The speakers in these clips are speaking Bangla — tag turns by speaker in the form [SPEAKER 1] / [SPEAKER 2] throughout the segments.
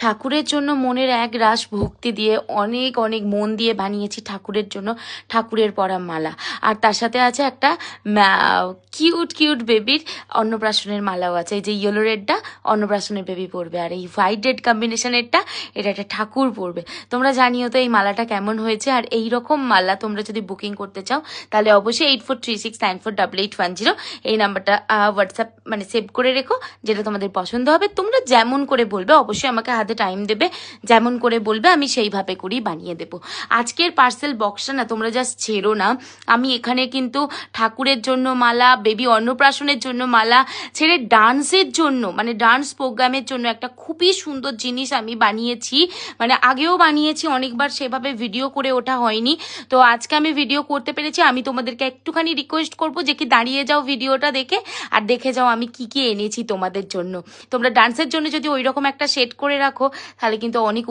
[SPEAKER 1] ঠাকুরের জন্য মনের এক রাশ ভক্তি দিয়ে অনেক অনেক মন দিয়ে বানিয়েছি ঠাকুরের জন্য ঠাকুরের পরা মালা। আর তার সাথে আছে একটা কিউট কিউট বেবির অন্নপ্রাশনের মালাও আছে। এই যে ইয়েলো রেডটা অন্নপ্রাশনের বেবি পরবে, আর এই হোয়াইট রেড কম্বিনেশনেরটা এটা একটা ঠাকুর পরবে। তোমরা জানিও তো এই মালাটা কেমন হয়েছে। আর এই রকম মালা তোমরা যদি বুকিং করতে চাও তাহলে অবশ্যই 8436948810 এই নাম্বারটা হোয়াটসঅ্যাপ মানে সেভ করে রেখো। যেটা তোমাদের পছন্দ হবে তোমরা যেমন করে বলবে, অবশ্যই আমাকে হাতে টাইম দেবে, যেমন করে বলবে আমি সেইভাবে করেই বানিয়ে দেবো। আজকের পার্সেল বক্সটা না তোমরা জাস্ট ছেড়ো না, আমি এখানে কিন্তু ঠাকুরের জন্য মালা, বেবি অন্নপ্রাশনের জন্য মালা ছেড়ে ডান্সের জন্য মানে ডান্স প্রোগ্রামের জন্য একটা খুবই সুন্দর জিনিস আমি বানিয়েছি। মানে আগেও বানিয়েছি অনেকবার, সেভাবে ভিডিও করে ওঠা হয়নি, তো আজকে আমি ভিডিও করতে পেরেছি। আমি তোমাদেরকে একটুখানি রিকোয়েস্ট করবো যে কি দাঁড়িয়ে যাও ভিডিওটা দেখে, আর দেখে যাও আমি কি কি এনেছি তোমাদের জন্য। তোমরা ডান্সের জন্য যদি ওই রকম একটা সেট করে রাখো তাহলে কিন্তু অনেক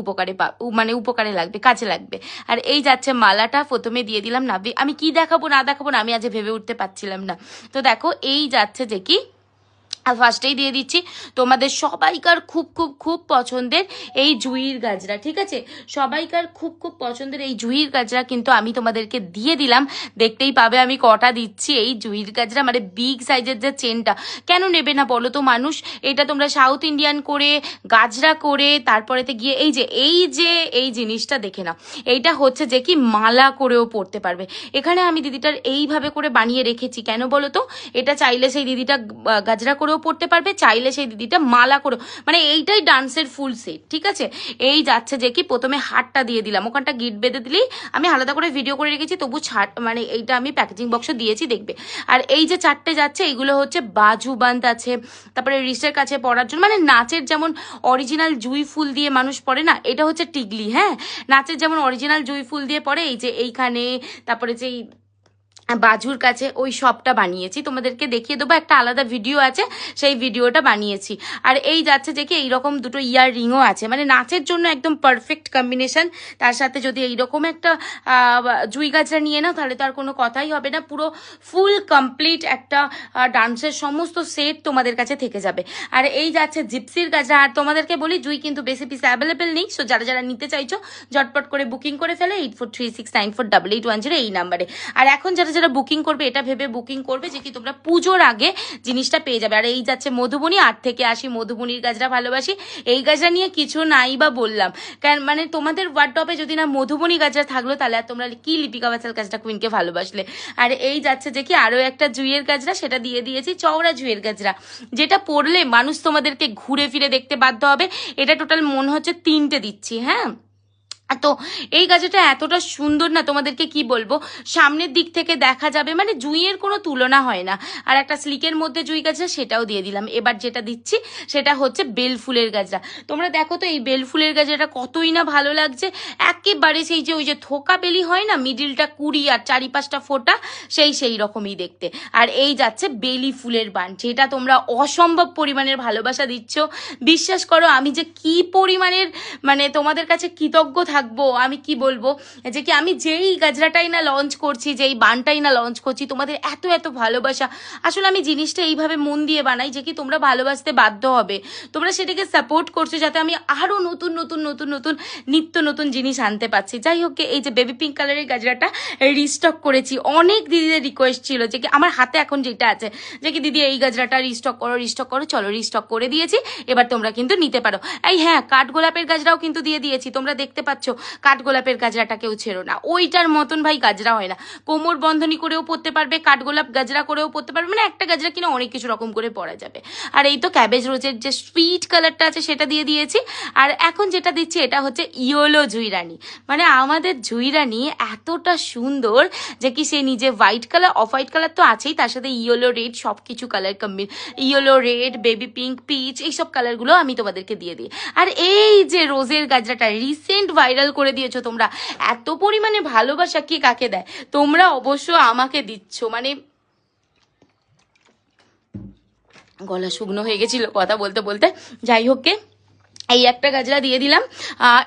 [SPEAKER 1] উপকারে লাগবে, কাজে লাগবে। আর এই যাচ্ছে মালাটা, প্রথমে দিয়ে দিলাম না, আমি কি দেখাবো না দেখাবো না আমি আজ ভেবে উঠতে পারছিলাম না। তো দেখো এই যাচ্ছে যে কি ফার্স্টেই দিয়ে দিচ্ছি তোমাদের সবাইকার খুব খুব খুব পছন্দের এই জুঁইয়ের গাজরা। ঠিক আছে, সবাইকার খুব খুব পছন্দের এই জুঁইয়ের গাজরা কিন্তু আমি তোমাদেরকে দিয়ে দিলাম। দেখতেই পাবে আমি কটা দিচ্ছি এই জুঁইয়ের গাজরা, মানে বিগ সাইজের যে চেনটা। কেন নেবে না বলো তো মানুষ? এটা তোমরা সাউথ ইন্ডিয়ান করে গাজরা করে তারপরেতে গিয়ে এই জিনিসটা দেখে না, এইটা হচ্ছে যে কি মালা করেও পরতে পারবে। এখানে আমি দিদিটার এইভাবে করে বানিয়ে রেখেছি, কেন বলো তো? এটা চাইলে সেই দিদিটা গাজরা করেও পড়তে পারবে, চাইলে সেই দিদিটা মালা করে, মানে এইটাই ডান্সের ফুল সেট। ঠিক আছে, এই যাচ্ছে যে কি প্রথমে হারটা দিয়ে দিলাম, ওখানটা গিট বেঁধে দিলেই, আমি আলাদা করে ভিডিও করে রেখেছি তবু ছাড়, মানে এইটা আমি প্যাকেজিং বক্সে দিয়েছি দেখবে। আর এই যে চারটে যাচ্ছে এইগুলো হচ্ছে বাজু বান্ত আছে, তারপরে রিসের কাছে পরার জন্য, মানে নাচের যেমন অরিজিনাল জুঁই ফুল দিয়ে মানুষ পরে না, এটা হচ্ছে টিগলি। হ্যাঁ, নাচের যেমন অরিজিনাল জুঁই ফুল দিয়ে পরে, এই যে এইখানে, তারপরে যে বাজুর কাছে, ওই সবটা বানিয়েছি, তোমাদেরকে দেখিয়ে দেবো, একটা আলাদা ভিডিও আছে, সেই ভিডিওটা বানিয়েছি। আর এই যাচ্ছে যে কি এইরকম দুটো ইয়ার রিংও আছে, মানে নাচের জন্য একদম পারফেক্ট কম্বিনেশন। তার সাথে যদি এইরকম একটা জুঁই গাছরা নিয়ে নাও তাহলে তো আর কোনো কথাই হবে না, পুরো ফুল কমপ্লিট একটা ডান্সের সমস্ত সেট তোমাদের কাছে থেকে যাবে। আর এই যাচ্ছে জিপসির গাছরা। আর তোমাদেরকে বলি জুঁই কিন্তু বেশি পিস অ্যাভেলেবেল নেই, সো যারা যারা নিতে চাইছো ঝটপট করে বুকিং করে ফেলে 8436948810 এই নাম্বারে। আর এখন যারা যারা বুকিং করবে এটা ভেবে বুকিং করবে যে কি তোমরা পুজোর আগে জিনিসটা পেয়ে যাবে। আর এই যাচ্ছে মধুবনী, 8 থেকে 80 মধুবনীর গাজরা ভালোবাসি। এই গাজরা নিয়ে কিছু নাই বা বললাম, কারণ মানে তোমাদের ওয়ার্ডরোবে যদি না মধুবনী গাজরা থাকলো তাহলে আর তোমরা কি লিপিকা বাচাল গাজরা কুইনকে ভালোবাসলে। আর এই যাচ্ছে যে কি আরো একটা জুঁইয়ের গাজরা, সেটা দিয়ে দিয়েছি চওড়া জুঁইয়ের গাজরা, যেটা পরলে মানুষ তোমাদেরকে ঘুরে ফিরে দেখতে বাধ্য হবে। এটা টোটাল মনে হচ্ছে 3টে দিচ্ছি। হ্যাঁ, তো এই গাছটা এতটা সুন্দর না, তোমাদেরকে কি বলবো, সামনের দিক থেকে দেখা যাবে, মানে জুঁইয়ের কোনো তুলনা হয় না। আর একটা স্লিকের মধ্যে জুঁই গাছরা, সেটাও দিয়ে দিলাম। এবার যেটা দিচ্ছি সেটা হচ্ছে বেল ফুলের গাছরা। তোমরা দেখো তো এই বেল ফুলের গাছরাটা কতই না ভালো লাগছে, একেবারে সেই যে ওই যে থোকা বেলি হয় না, মিডিলটা কুড়ি আর চারিপাশটা ফোটা, সেই রকমই দেখতে। আর এই যাচ্ছে বেলি ফুলের বান, যেটা তোমরা অসম্ভব পরিমাণের ভালোবাসা দিচ্ছ। বিশ্বাস করো আমি যে কি পরিমাণের মানে তোমাদের কাছে কৃতজ্ঞ থাকবো, আমি কি বলবো, যে কি আমি যেই গাজরাটাই না লঞ্চ করছি, যেই বানটাই না লঞ্চ করছি, তোমাদের এত এত ভালোবাসা। আসলে আমি জিনিসটা এইভাবে মন দিয়ে বানাই যে কি তোমরা ভালোবাসতে বাধ্য হবে, তোমরা সেটাকে সাপোর্ট করছো যাতে আমি আরো নতুন নতুন নতুন নতুন নিত্য নতুন জিনিস আনতে পারছি। যাই হোক, এই যে বেবি পিঙ্ক কালারের গাজরাটা রিস্টক করেছি, অনেক দিদিদের রিকোয়েস্ট ছিল যে কি আমার হাতে এখন যেটা আছে যে কি দিদি এই গাজরাটা রিস্টক করো, চলো রিস্টক করে দিয়েছি, এবার তোমরা কিন্তু নিতে পারো। এই হ্যাঁ, কাঠগোলাপের গাজরাও কিন্তু দিয়ে দিয়েছি, তোমরা দেখতে পাচ্ছ কাঠগোলাপের গাজরাটা কেউ ছেড়ো না, ওইটার মতন ভাই গাজরা হয় না। কোমর বন্ধনী করেও পরতে পারবে, কাঠগোলাপ গাজরা করেও পরতে পারবে, মানে একটা গাজরা কিনা অনেক কিছু রকম করে পরা যাবে। আর এই তো ক্যাবেজ রোজের যে সুইট কালারটা আছে সেটা দিয়ে দিয়েছি। আর এখন যেটা দিচ্ছি এটা হচ্ছে ইয়েলো জুঁইরানি, মানে আমাদের জুঁইরানি এতটা সুন্দর যে কি সে নিজে white colour, off white colour তো আছেই, তার সাথে ইয়েলো রেড সব কিছু colour combine, yellow red, baby pink, peach, এইসব কালারগুলো আমি তোমাদেরকে দিয়ে দিই। আর এই যে রোজের গাজরাটা রিসেন্ট ভাইরাল করে দিয়েছো তোমরা, এত পরিমাণে ভালোবাসা কে কাকে দেয়, তোমরা অবশ্য আমাকে দিচ্ছ, মানে গলা শুকনো হয়ে গেছিল কথা বলতে বলতে। যাই হোক, এই একটা গাজরা দিয়ে দিলাম।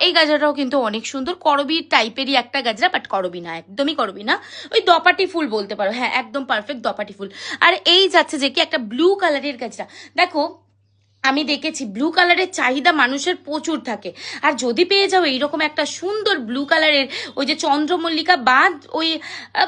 [SPEAKER 1] এই গাজরাটাও কিন্তু অনেক সুন্দর, করবি টাইপেরই একটা গাজরা, বাট করবি না, একদমই করবি না, ওই দপাটি ফুল বলতে পারো। হ্যাঁ, একদম পারফেক্ট দপাটি ফুল। আর এই যাচ্ছে যে কি একটা ব্লু কালারের গাজরা। দেখো আমি দেখেছি ব্লু কালারের চাহিদা মানুষের প্রচুর থাকে, আর যদি পেয়ে যাও এইরকম একটা সুন্দর ব্লু কালারের ওই যে চন্দ্রমল্লিকা বা ওই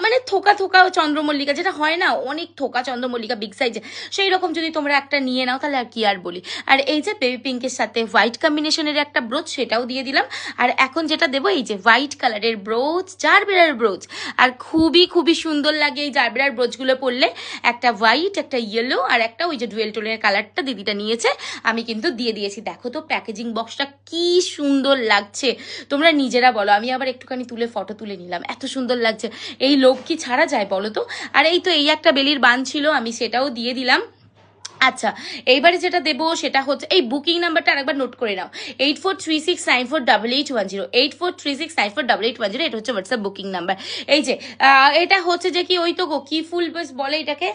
[SPEAKER 1] মানে থোকা থোকা চন্দ্রমল্লিকা যেটা হয় না, অনেক থোকা চন্দ্রমল্লিকা বিগ সাইজে, সেই রকম যদি তোমরা একটা নিয়ে নাও তাহলে আর কি আর বলি। আর এই যে বেবি পিঙ্কের সাথে হোয়াইট কম্বিনেশনের একটা ব্রোচ, সেটাও দিয়ে দিলাম। আর এখন যেটা দেবো এই যে হোয়াইট কালারের ব্রোচ, জারবেরার ব্রোচ, আর খুবই খুবই সুন্দর লাগে এই জারবেরার ব্রোচগুলো পরলে, একটা হোয়াইট, একটা ইয়েলো, আর একটা ওই যে ডুয়েল টোনের কালারটা দিদিটা নিয়েছে, আমি কিন্তু দিয়ে দিয়েছি। দেখো তো প্যাকেজিং বক্সটা কি সুন্দর লাগছে, তোমরা নিজেরা বলো। আমি আবার একটুখানি তুলে ফটো তুলে নিলাম, এত সুন্দর লাগছে। এই লোক কি ছাড়া যায় বলো তো। আর এই তো এই একটা বেলির বান ছিল, আমি সেটাও দিয়ে দিলাম। আচ্ছা, এইবারে যেটা দেবো সেটা হচ্ছে এই বুকিং নাম্বারটা আরেকবার নোট করে নাও, 8436948810, 8436948810, এটা হচ্ছে হোয়াটসঅ্যাপ বুকিং নাম্বার। এই যে এটা হচ্ছে যে কি ওই তো গো কি ফুল বেশ বলে এটাকে,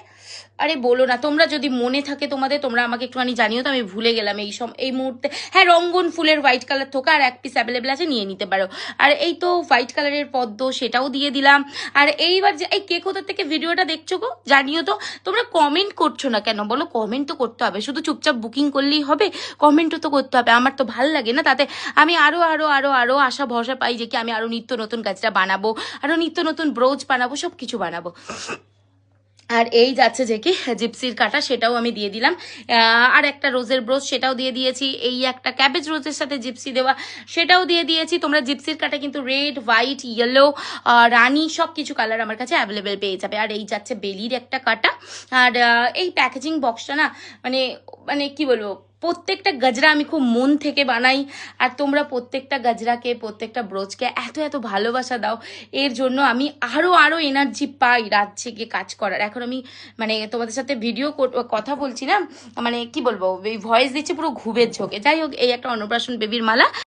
[SPEAKER 1] আরে বলো না, তোমরা যদি মনে থাকে তোমাদের, তোমরা আমাকে একটুখানি জানিও তো, আমি ভুলে গেলাম এই মুহূর্তে। হ্যাঁ, রঙ্গন ফুলের হোয়াইট কালার থোকা, আর এক পিস অ্যাভেলেবেল আছে, নিয়ে নিতে পারো। আর এই তো হোয়াইট কালারের পদ্ম, সেটাও দিয়ে দিলাম। আর এইবার যে এই কে কোথা থেকে ভিডিওটা দেখছো গো জানিও তো। তোমরা কমেন্ট করছো না কেন বলো? কমেন্ট তো করতে হবে, শুধু চুপচাপ বুকিং করলেই হবে? কমেন্টও তো করতে হবে, আমার তো ভাল লাগে না, তাতে আমি আরো আরো আরো আরো আশা ভরসা পাই যে কি আমি আরো নিত্য নতুন কাজটা বানাবো, আরো নিত্য নতুন ব্রোচ বানাবো, সব কিছু বানাবো। আর এই যাচ্ছে যে কি জিপসির কাটা, সেটাও আমি দিয়ে দিলাম। আর একটা রোজের ব্রোচ, সেটাও দিয়ে দিয়েছি। এই একটা ক্যাবেজ রোজের সাথে জিপসি দেওয়া, সেটাও দিয়ে দিয়েছি। তোমরা জিপসির কাটা কিন্তু রেড, হোয়াইট, ইয়েলো, রানি সব কিছু কালার আমার কাছে অ্যাভেলেবেল পেয়ে যাবে। আর এই যাচ্ছে বেলির একটা কাটা। আর এই প্যাকেজিং বক্সটা না, মানে মানে কি বলবো, প্রত্যেকটা গজরা আমি খুব মন থেকে বানাই। আর তোমরা প্রত্যেকটা গজরাকে, প্রত্যেকটা ব্রোচকে এত এত ভালোবাসা দাও, এর জন্য আমি আরো আরো এনার্জি পাই রাত জেগে কাজ করার। এখন আমি মানে তোমাদের সাথে ভিডিও কথা বলছি না, মানে কি বলবো, এই ভয়েস দিচ্ছি পুরো ঘুমের ঝোঁকে। যাই হোক, এই একটা অন্নপ্রাশন বেবির মালা।